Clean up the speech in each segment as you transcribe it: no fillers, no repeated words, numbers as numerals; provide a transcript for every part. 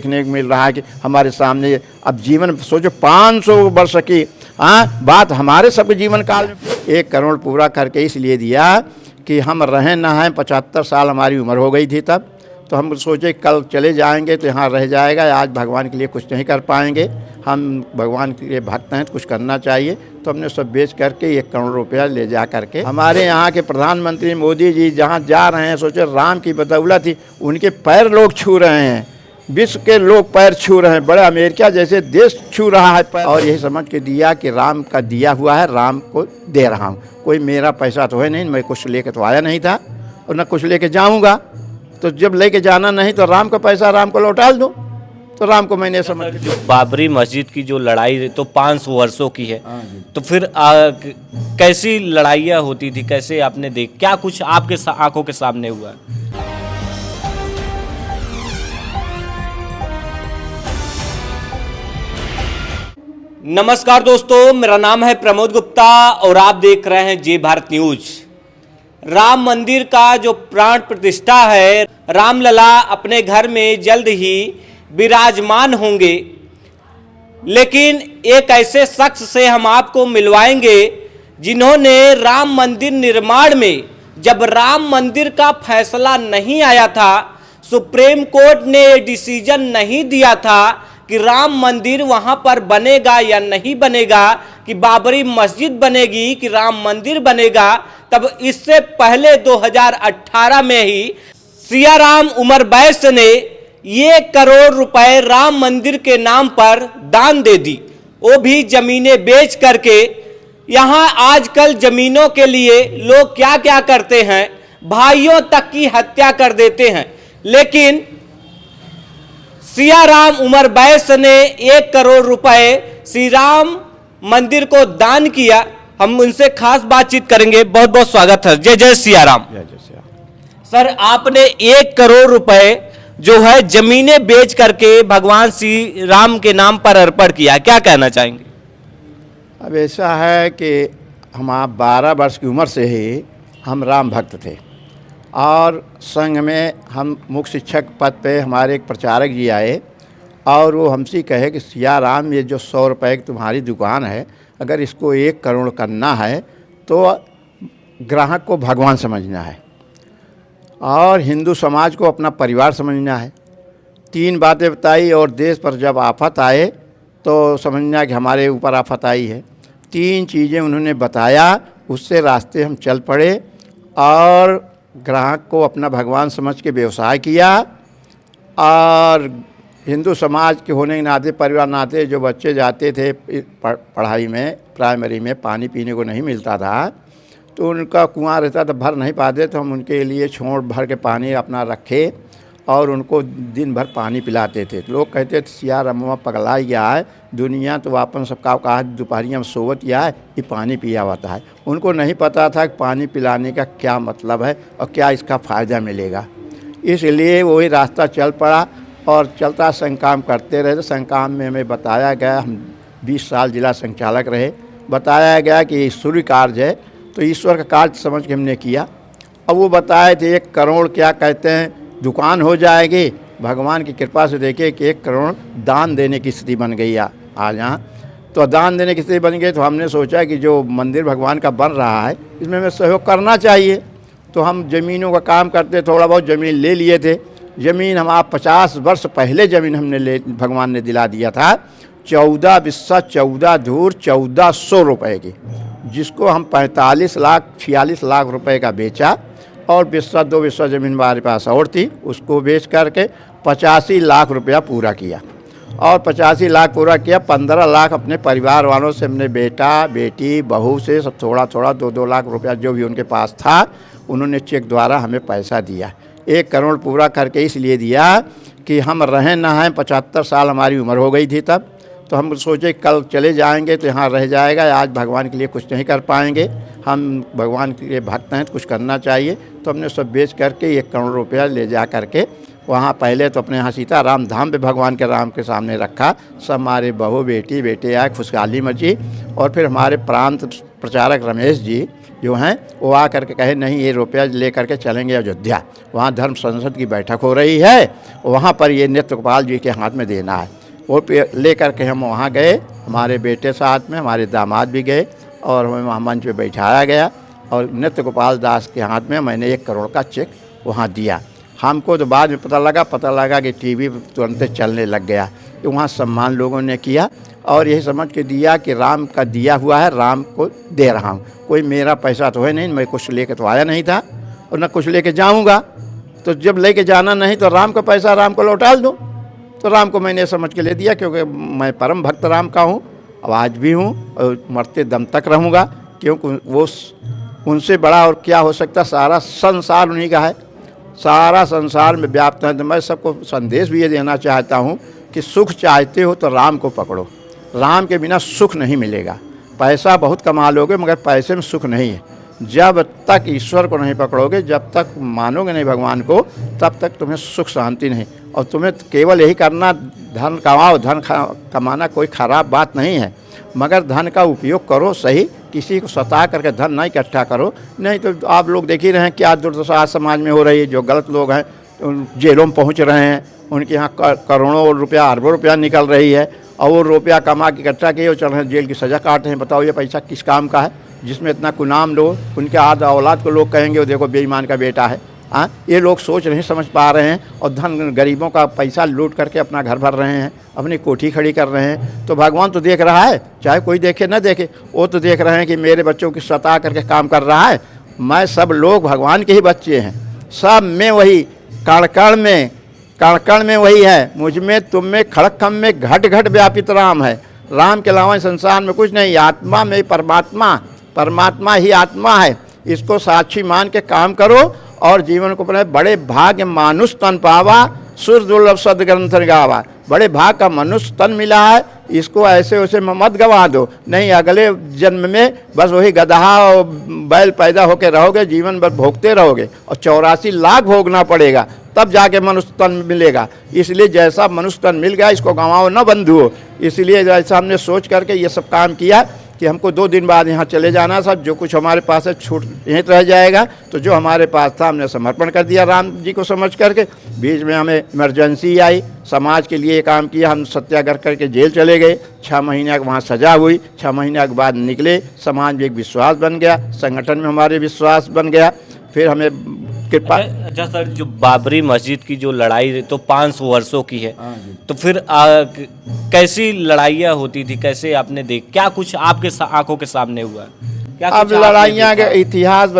देखने को मिल रहा है कि हमारे सामने अब जीवन सोचो 500 वर्ष की बात हमारे सबके जीवन काल में 1 करोड़ पूरा करके इसलिए दिया कि हम रहें ना हैं। 75 साल हमारी उम्र हो गई थी तब, तो हम सोचे कल चले जाएंगे तो यहाँ रह जाएगा, आज भगवान के लिए कुछ नहीं कर पाएंगे, हम भगवान के लिए भक्त हैं तो कुछ करना चाहिए। तो हमने सब बेच करके 1 करोड़ रुपया ले जा करके हमारे यहाँ के प्रधानमंत्री मोदी जी जहाँ जा रहे हैं, सोचे राम की बदौलत ही उनके पैर लोग छू रहे हैं, विश्व के लोग पैर छू रहे हैं, बड़े अमेरिका जैसे देश छू रहा है पैर। और यही समझ के दिया कि राम का दिया हुआ है, राम को दे रहा हूँ। कोई मेरा पैसा तो है नहीं, मैं कुछ लेके तो आया नहीं था और न कुछ लेके जाऊँगा, तो जब लेके जाना नहीं तो राम का पैसा राम को लौटा दूँ। तो राम को मैंने समझ जो बाबरी मस्जिद की जो लड़ाई तो 500 वर्षों की है, तो फिर कैसी लड़ाइयाँ होती थी, कैसे आपने देख, क्या कुछ आपके आंखों के सामने हुआ? नमस्कार दोस्तों, मेरा नाम है प्रमोद गुप्ता और आप देख रहे हैं जय भारत न्यूज। राम मंदिर का जो प्राण प्रतिष्ठा है, रामलला अपने घर में जल्द ही विराजमान होंगे, लेकिन एक ऐसे शख्स से हम आपको मिलवाएंगे जिन्होंने राम मंदिर निर्माण में, जब राम मंदिर का फैसला नहीं आया था, सुप्रीम कोर्ट ने डिसीजन नहीं दिया था कि राम मंदिर वहां पर बनेगा या नहीं बनेगा, कि बाबरी मस्जिद बनेगी कि राम मंदिर बनेगा, तब इससे पहले 2018 में ही सियाराम उमर बैस ने 1 करोड़ रुपए राम मंदिर के नाम पर दान दे दी, वो भी जमीनें बेच करके। यहाँ आजकल जमीनों के लिए लोग क्या क्या करते हैं, भाइयों तक की हत्या कर देते हैं, लेकिन सियाराम उमर बैस ने 1 करोड़ रुपए श्री राम मंदिर को दान किया। हम उनसे खास बातचीत करेंगे। बहुत बहुत स्वागत है। जय जय सियाराम। जय जय सियाराम। सर, आपने 1 करोड़ रुपए जो है जमीनें बेच करके भगवान श्री राम के नाम पर अर्पण किया, क्या कहना चाहेंगे? अब ऐसा है कि हम आप 12 वर्ष की उम्र से ही हम राम भक्त थे और संघ में हम मुख्य शिक्षक पद पे हमारे एक प्रचारक जी आए और वो हमसे कहे कि सियाराम, ये जो 100 रुपये की तुम्हारी दुकान है, अगर इसको 1 करोड़ करना है तो ग्राहक को भगवान समझना है और हिंदू समाज को अपना परिवार समझना है। 3 बातें बताई और देश पर जब आफत आए तो समझना कि हमारे ऊपर आफत आई है। 3 चीज़ें उन्होंने बताया, उससे रास्ते हम चल पड़े और ग्राहक को अपना भगवान समझ के व्यवसाय किया। और हिंदू समाज के होने के नाते, परिवार नाते, जो बच्चे जाते थे पढ़ाई में, प्राइमरी में पानी पीने को नहीं मिलता था, तो उनका कुआं रहता था, भर नहीं पाते, तो हम उनके लिए छोड़ भर के पानी अपना रखे और उनको दिन भर पानी पिलाते थे। लोग कहते थे सियाराम पगला गया है, दुनिया तो अपन सबका कहा दोपहरिया में सोवत गया है, ये पानी पिया होता है। उनको नहीं पता था कि पानी पिलाने का क्या मतलब है और क्या इसका फ़ायदा मिलेगा। इसलिए वही रास्ता चल पड़ा और चलता संघ काम करते रहे। संघ काम में हमें बताया गया, हम 20 साल जिला संचालक रहे, बताया गया कि ईश्वरीय कार्य है, तो ईश्वर का कार्य समझ के हमने किया। अब वो बताए थे 1 करोड़ क्या कहते हैं दुकान हो जाएगी। भगवान की कृपा से देखिए कि 1 करोड़ दान देने की स्थिति बन गई आज यहाँ। तो दान देने की स्थिति बन गई तो हमने सोचा कि जो मंदिर भगवान का बन रहा है इसमें हमें सहयोग करना चाहिए। तो हम ज़मीनों का काम करते, थोड़ा बहुत ज़मीन ले लिए थे। ज़मीन हम आप 50 वर्ष पहले ज़मीन हमने भगवान ने दिला दिया था, 14 बिस्सा 14 धूर 1400 रुपये की, जिसको हम 45 लाख 46 लाख रुपए का बेचा और बिस्सा 2 बिस्सा ज़मीन हमारे पास और थी, उसको बेच करके 85 लाख रुपया पूरा किया। और 85 लाख पूरा किया, 15 लाख अपने परिवार वालों से, हमने बेटा बेटी बहू से सब थोड़ा थोड़ा 2-2 लाख रुपया जो भी उनके पास था, उन्होंने चेक द्वारा हमें पैसा दिया। 1 करोड़ पूरा करके इसलिए दिया कि हम रहें ना हैं। 75 साल हमारी उम्र हो गई थी तब, तो हम सोचे कल चले जाएंगे तो यहाँ रह जाएगा, आज भगवान के लिए कुछ नहीं कर पाएंगे, हम भगवान के लिए भक्त हैं तो कुछ करना चाहिए। तो हमने सब बेच करके 1 करोड़ रुपया ले जा करके वहाँ पहले तो अपने यहाँ सीताराम धाम पे भगवान के राम के सामने रखा। सब हमारे बहू बेटी बेटे आए, खुशहाली मची। और फिर हमारे प्रांत प्रचारक रमेश जी जो हैं वो आ करके कहे नहीं ये रुपया ले करके चलेंगे अयोध्या, वहाँ धर्म संसद की बैठक हो रही है, वहाँ पर ये नृत्य गोपाल जी के हाथ में देना है। वो ले करके हम वहाँ गए, हमारे बेटे साथ में, हमारे दामाद भी गए और हमें वहाँ मंच पे बैठाया गया और नृत्य गोपाल दास के हाथ में मैंने 1 करोड़ का चेक वहाँ दिया। हमको तो बाद में पता लगा कि टीवी तुरंत चलने लग गया। तो वहाँ सम्मान लोगों ने किया और यही समझ के दिया कि राम का दिया हुआ है, राम को दे रहा हूँ। कोई मेरा पैसा तो है नहीं, मैं कुछ लेके तो आया नहीं था और न कुछ लेके जाऊँगा, तो जब लेके जाना नहीं तो राम का पैसा राम को लौटा दो। तो राम को मैंने समझ के ले दिया, क्योंकि मैं परम भक्त राम का हूँ, अब आज भी हूँ और मरते दम तक रहूँगा, क्योंकि वो उनसे बड़ा और क्या हो सकता। सारा संसार उन्हीं का है, सारा संसार में व्याप्त है। तो मैं सबको संदेश भी ये देना चाहता हूँ कि सुख चाहते हो तो राम को पकड़ो, राम के बिना सुख नहीं मिलेगा। पैसा बहुत कमा लोगे मगर पैसे में सुख नहीं है। जब तक ईश्वर को नहीं पकड़ोगे, जब तक मानोगे नहीं भगवान को, तब तक तुम्हें सुख शांति नहीं। और तुम्हें केवल यही करना, धन कमाओ, धन कमाना कोई ख़राब बात नहीं है, मगर धन का उपयोग करो सही, किसी को सता करके धन नहीं इकट्ठा करो। नहीं तो आप लोग देख ही रहे हैं क्या दुर्दशा आज समाज में हो रही है। जो गलत लोग हैं जेलों में पहुंच रहे हैं, उनके यहाँ करोड़ों रुपया, अरबों रुपया निकल रही है और वो रुपया कमा के इकट्ठा किए और चल रहे हैं, जेल की सज़ा काट रहे हैं। बताओ ये पैसा किस काम का है जिसमें इतना कुनाम लोग, उनके आद औलाद को लोग कहेंगे वो देखो बेईमान का बेटा है। हाँ, ये लोग सोच नहीं समझ पा रहे हैं और धन गरीबों का पैसा लूट करके अपना घर भर रहे हैं, अपनी कोठी खड़ी कर रहे हैं। तो भगवान तो देख रहा है, चाहे कोई देखे न देखे, वो तो देख रहे हैं कि मेरे बच्चों की सता करके काम कर रहा है। मैं सब लोग भगवान के ही बच्चे हैं, सब में वही, कण में वही है, मुझ में, तुम में, खड़खम में घट घट व्यापित राम है। राम के अलावा संसार में कुछ नहीं। आत्मा में परमात्मा, परमात्मा ही आत्मा है। इसको साक्षी मान के काम करो और जीवन को अपने बड़े भाग्य मानुष तन पावा, सुर दुर्लभ सदग्रंथ गावा। बड़े भाग का मनुष्य तन मिला है, इसको ऐसे वैसे मत गवा दो। नहीं, अगले जन्म में बस वही गदहा और बैल पैदा होकर रहोगे, जीवन भर भोगते रहोगे और 84 लाख भोगना पड़ेगा, तब जाके मनुष्य तन मिलेगा। इसलिए जैसा मनुष्य तन मिल गया, इसको गंवाओ न बंधुओ। इसलिए जैसा हमने सोच करके ये सब काम किया कि हमको 2 दिन बाद यहाँ चले जाना सब, जो कुछ हमारे पास है छूट यहीं रह जाएगा। तो जो हमारे पास था हमने समर्पण कर दिया राम जी को समझ करके। बीच में हमें इमरजेंसी आई, समाज के लिए काम किया, हम सत्याग्रह करके जेल चले गए। 6 महीने के वहाँ सज़ा हुई, 6 महीने के बाद निकले। समाज में एक विश्वास बन गया, संगठन में हमारे विश्वास बन गया। फिर हमें कृपा। अच्छा सर, जो बाबरी मस्जिद की जो लड़ाई तो 500 वर्षों की है, तो फिर कैसी लड़ाइयाँ होती थी, कैसे आपने क्या कुछ आपके आंखों के सामने हुआ? क्या अब लड़ाइयाँ का इतिहास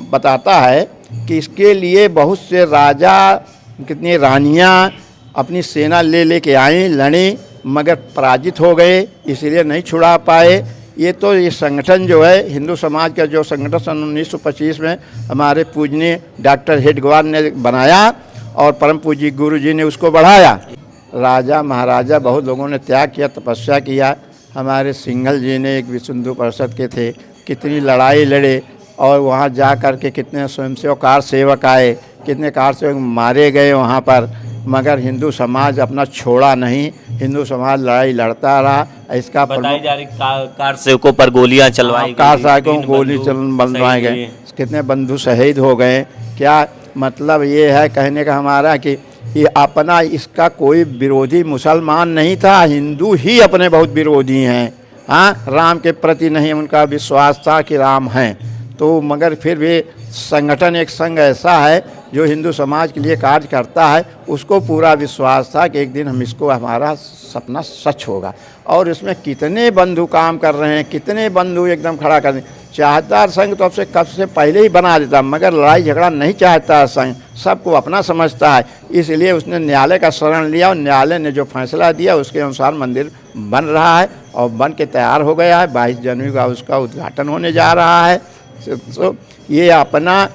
बताता है कि इसके लिए बहुत से राजा, कितनी रानियाँ अपनी सेना ले के आए, लड़े, मगर पराजित हो गए, इसलिए नहीं छुड़ा पाए। ये संगठन जो है हिंदू समाज का, जो संगठन सन 1925 में हमारे पूजनीय डॉक्टर हेडगेवार ने बनाया और परम पूज्य गुरु जी ने उसको बढ़ाया। राजा महाराजा बहुत लोगों ने त्याग किया, तपस्या किया। हमारे सिंघल जी ने, एक विश्व हिंदू परिषद के थे, कितनी लड़ाई लड़े और वहाँ जा कर के कितने स्वयंसेवक कार सेवक आए, कितने कार सेवक मारे गए वहाँ पर, मगर हिंदू समाज अपना छोड़ा नहीं। हिंदू समाज लड़ाई लड़ता रहा। इसका बताई जा रही कार सेवकों पर गोलियां चलवाई, कार सेवकों को गोली बनवाए गए, कितने बंधु शहीद हो गए। क्या मतलब ये है कहने का हमारा कि ये अपना, इसका कोई विरोधी मुसलमान नहीं था, हिंदू ही अपने बहुत विरोधी हैं। हाँ, राम के प्रति नहीं उनका विश्वास था कि राम हैं। तो मगर फिर भी संगठन, एक संघ ऐसा है जो हिंदू समाज के लिए कार्य करता है, उसको पूरा विश्वास था कि एक दिन हम इसको, हमारा सपना सच होगा। और इसमें कितने बंधु काम कर रहे हैं, कितने बंधु एकदम खड़ा कर रहे हैं। चाहता संघ तो अब कब से पहले ही बना देता, मगर लड़ाई झगड़ा नहीं चाहता संघ, सबको अपना समझता है। इसलिए उसने न्यायालय का शरण लिया और न्यायालय ने जो फैसला दिया उसके अनुसार मंदिर बन रहा है और बन के तैयार हो गया है। 22 जनवरी का उसका उद्घाटन होने जा रहा है। तो ये अपना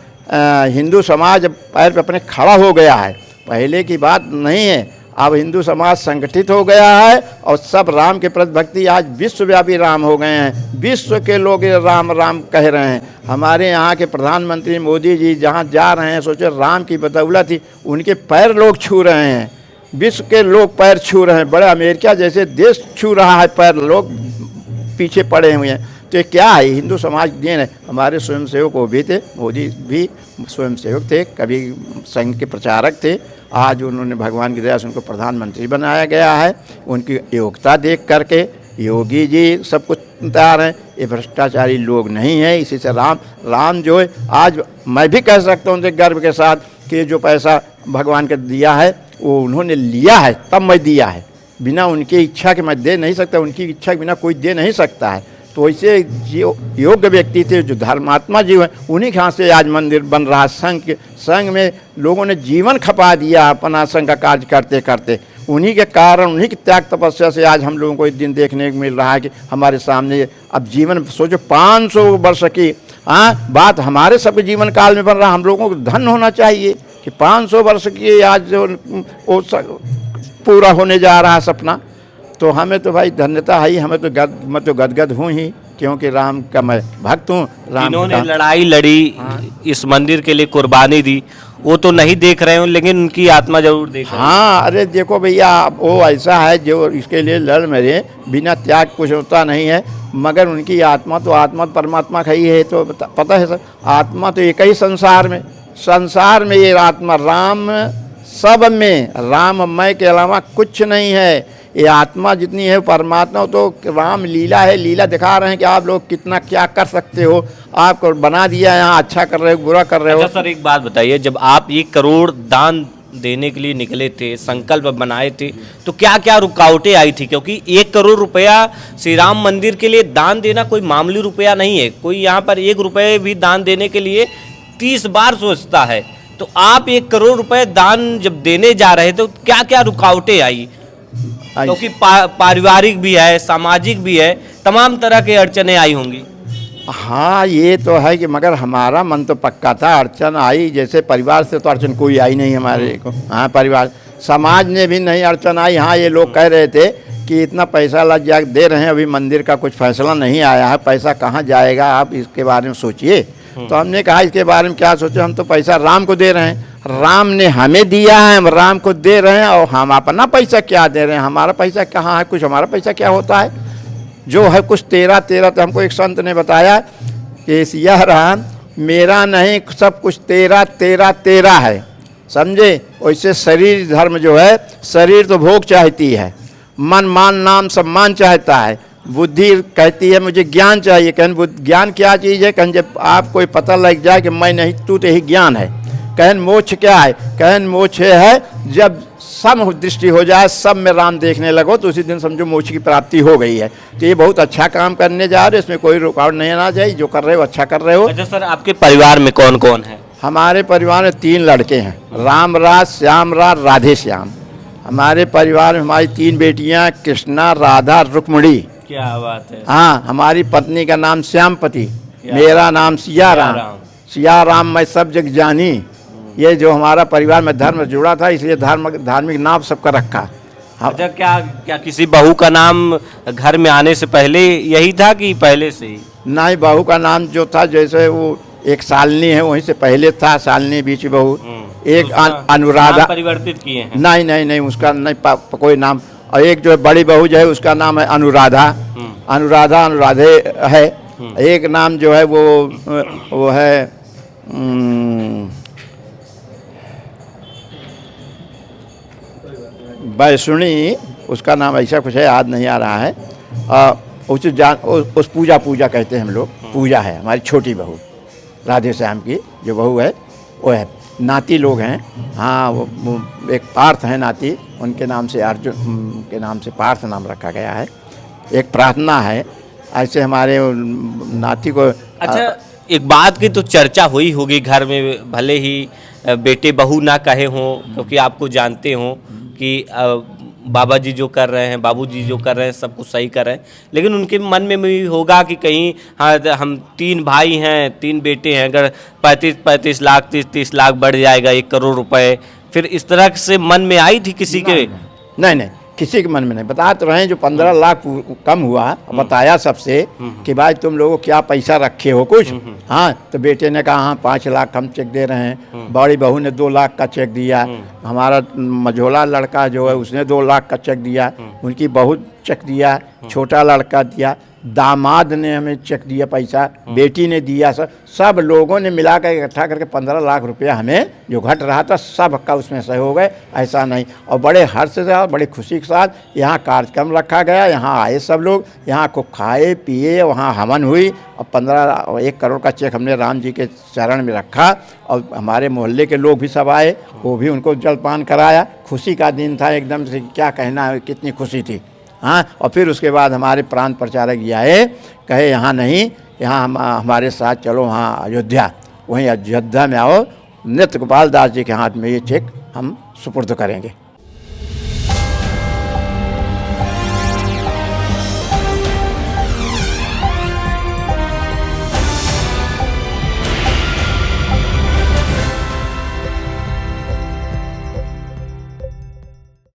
हिंदू समाज पैर पे अपने खड़ा हो गया है, पहले की बात नहीं है। अब हिंदू समाज संगठित हो गया है और सब राम के प्रति भक्ति, आज विश्वव्यापी राम हो गए हैं। विश्व के लोग राम राम कह रहे हैं। हमारे यहाँ के प्रधानमंत्री मोदी जी जहाँ जा रहे हैं, सोचे राम की बदौलत ही उनके पैर लोग छू रहे हैं, विश्व के लोग पैर छू रहे हैं। बड़े अमेरिका जैसे देश छू रहा है पैर, लोग पीछे पड़े हुए हैं। तो ये क्या है, हिंदू समाज की देन है। हमारे स्वयंसेवक वो भी थे, मोदी भी स्वयंसेवक थे, कभी संघ के प्रचारक थे, आज उन्होंने भगवान की दया से उनको प्रधानमंत्री बनाया गया है। उनकी योग्यता देख करके योगी जी सब कुछ तैयार हैं, ये भ्रष्टाचारी लोग नहीं हैं। इसी से राम जो है, आज मैं भी कह सकता हूँ उनसे गर्व के साथ कि जो पैसा भगवान का दिया है वो उन्होंने लिया है, तब मैं दिया है। बिना उनकी इच्छा के मैं दे नहीं सकता, उनकी इच्छा के बिना कोई दे नहीं सकता है। तो ऐसे जो योग्य व्यक्ति थे, जो धर्मात्मा जीव हैं, उन्हीं के हाथ से आज मंदिर बन रहा है। संघ में लोगों ने जीवन खपा दिया अपना संघ का कार्य करते करते। उन्हीं के कारण, उन्हीं की त्याग तपस्या से आज हम लोगों को इस दिन देखने को मिल रहा है कि हमारे सामने अब जीवन, सोचो 500 वर्ष की बात हमारे सबके जीवन काल में बन रहा। हम लोगों को धन होना चाहिए कि 500 वर्ष की आज जो वो पूरा होने जा रहा है सपना। तो हमें तो भाई धन्यता है ही, हमें तो मैं तो गदगद हूँ ही, क्योंकि राम का मैं भक्त हूँ। जिन्होंने लड़ाई लड़ी, इस मंदिर के लिए कुर्बानी दी, वो तो नहीं देख रहे हो, लेकिन उनकी आत्मा जरूर देख रहे हैं। हाँ, अरे देखो भैया, वो ऐसा है जो इसके लिए लड़ मरे, बिना त्याग कुछ होता नहीं है। मगर उनकी आत्मा तो आत्मा परमात्मा का ही है। तो पता है सर, आत्मा तो एक ही संसार में ये आत्मा राम सब में, राममय के अलावा कुछ नहीं है। ये आत्मा जितनी है परमात्मा, तो राम लीला है, लीला दिखा रहे हैं कि आप लोग कितना क्या कर सकते हो। आपको बना दिया, यहाँ अच्छा कर रहे हो, बुरा कर रहे हो। अच्छा सर, एक बात बताइए, जब आप 1 करोड़ दान देने के लिए निकले थे, संकल्प बनाए थे, तो क्या क्या रुकावटें आई थी? क्योंकि 1 करोड़ रुपया श्री राम मंदिर के लिए दान देना कोई मामूली रुपया नहीं है। कोई यहाँ पर 1 रुपये भी दान देने के लिए 30 बार सोचता है। तो आप 1 करोड़ रुपए दान जब देने जा रहे थे, तो क्या क्या रुकावटें आई? क्योंकि पारिवारिक भी है, सामाजिक भी है, तमाम तरह के अड़चने आई होंगी। हाँ, ये तो है कि मगर हमारा मन तो पक्का था। अड़चन आई, जैसे परिवार से तो अड़चन कोई आई नहीं हमारे को। हाँ, परिवार समाज ने भी नहीं अड़चन आई। हाँ, ये लोग कह रहे थे कि इतना पैसा लग जा दे रहे हैं, अभी मंदिर का कुछ फैसला नहीं आया है, पैसा कहाँ जाएगा, आप इसके बारे में सोचिए। तो हमने कहा इसके बारे में क्या सोचे, हम तो पैसा राम को दे रहे हैं, राम ने हमें दिया है, हम राम को दे रहे हैं, और हम अपना पैसा क्या दे रहे हैं? हमारा पैसा कहाँ है? कुछ हमारा पैसा क्या होता है? जो है कुछ तेरा। तो हमको एक संत ने बताया कि सिया राम मेरा नहीं, सब कुछ तेरा है, समझे। वैसे शरीर धर्म जो है, शरीर तो भोग चाहती है, मन मान नाम सम्मान चाहता है, बुद्धि कहती है मुझे ज्ञान चाहिए। कहन ज्ञान क्या चीज़ है? कहन जब आपको पता लग जाए कि मैं नहीं तू, तो यही ज्ञान है। कहन मोक्ष क्या है? कहन मोक्ष है जब सम दृष्टि हो जाए, सब में राम देखने लगो, तो उसी दिन समझो मोक्ष की प्राप्ति हो गई है। तो ये बहुत अच्छा काम करने जा रहे हो, इसमें कोई रुकावट नहीं आना चाहिए। जो कर रहे हो अच्छा कर रहे हो। अच्छा सर, आपके परिवार में कौन कौन है? हमारे परिवार में 3 लड़के हैं, रामराज, श्यामराज, राधे श्याम। हमारे परिवार में हमारी 3 बेटियां, कृष्णा, राधा, रुक्मणी। क्या बात है। हाँ, हमारी पत्नी का नाम श्यामपति, मेरा नाम सिया राम मैं सब जग जानी। ये जो हमारा परिवार में धर्म जुड़ा था, इसलिए धार्मिक नाम सबका रखा। अच्छा, क्या किसी बहू का नाम घर में आने से पहले यही था कि पहले से ही? नहीं, बहू का नाम जो था, जैसे वो एक शालिनी है, वहीं से पहले था शालिनी बीच बहू। एक अनुराधा परिवर्तित किए हैं? नहीं, उसका नहीं कोई नाम। और एक जो बड़ी बहू जो है उसका नाम है अनुराधा, अनुराधे है। एक नाम जो है वो है वैष्णी, उसका नाम ऐसा कुछ है, याद नहीं आ रहा है। उस पूजा कहते हैं हम लोग। पूजा है हमारी छोटी बहू, राधे श्याम की जो बहू है वो है। नाती लोग हैं, हाँ, वो एक पार्थ है नाती, उनके नाम से, अर्जुन के नाम से पार्थ नाम रखा गया है। एक प्रार्थना है, ऐसे हमारे नाती को। अच्छा, एक बात की तो चर्चा हुई होगी घर में, भले ही बेटे बहू ना कहे हों, क्योंकि आपको जानते हों कि बाबा जी जो कर रहे हैं, बाबूजी जो कर रहे हैं, सब कुछ सही कर रहे हैं, लेकिन उनके मन में भी होगा कि कहीं हाँ, हम 3 भाई हैं, 3 बेटे हैं, अगर 35 लाख 30 लाख बढ़ जाएगा 1 करोड़ रुपए, फिर इस तरह से मन में आई थी किसी के? नहीं, किसी के मन में नहीं। बता तो रहे हैं, जो 15 लाख कम हुआ, बताया सबसे कि भाई तुम लोगों क्या पैसा रखे हो कुछ। हाँ, तो बेटे ने कहा हाँ 5 लाख हम चेक दे रहे हैं। बड़ी बहू ने 2 लाख का चेक दिया। हमारा मझोला लड़का जो है उसने 2 लाख का चेक दिया। उनकी बहू चेक दिया, छोटा लड़का दिया। दामाद ने हमें चेक दिया पैसा, बेटी ने दिया, सब लोगों ने मिला कर इकट्ठा करके 15 लाख रुपया हमें जो घट रहा था सबका उसमें सहयोग है। ऐसा नहीं, और बड़े हर्ष से और बड़ी खुशी के साथ यहाँ कार्यक्रम रखा गया। यहाँ आए सब लोग, यहाँ को खाए पिए, वहाँ हवन हुई और 1 करोड़ का चेक हमने राम जी के चरण में रखा। और हमारे मोहल्ले के लोग भी सब आए, वो भी उनको जलपान कराया। खुशी का दिन था एकदम से, क्या कहना है, कितनी खुशी थी। हाँ, और फिर उसके बाद हमारे प्रांत प्रचारक जी आए, कहे यहाँ नहीं, यहाँ हमारे साथ चलो वहाँ अयोध्या, वहीं अयोध्या में आओ, नृत्य गोपाल दास जी के हाथ में ये चेक हम सुपुर्द करेंगे।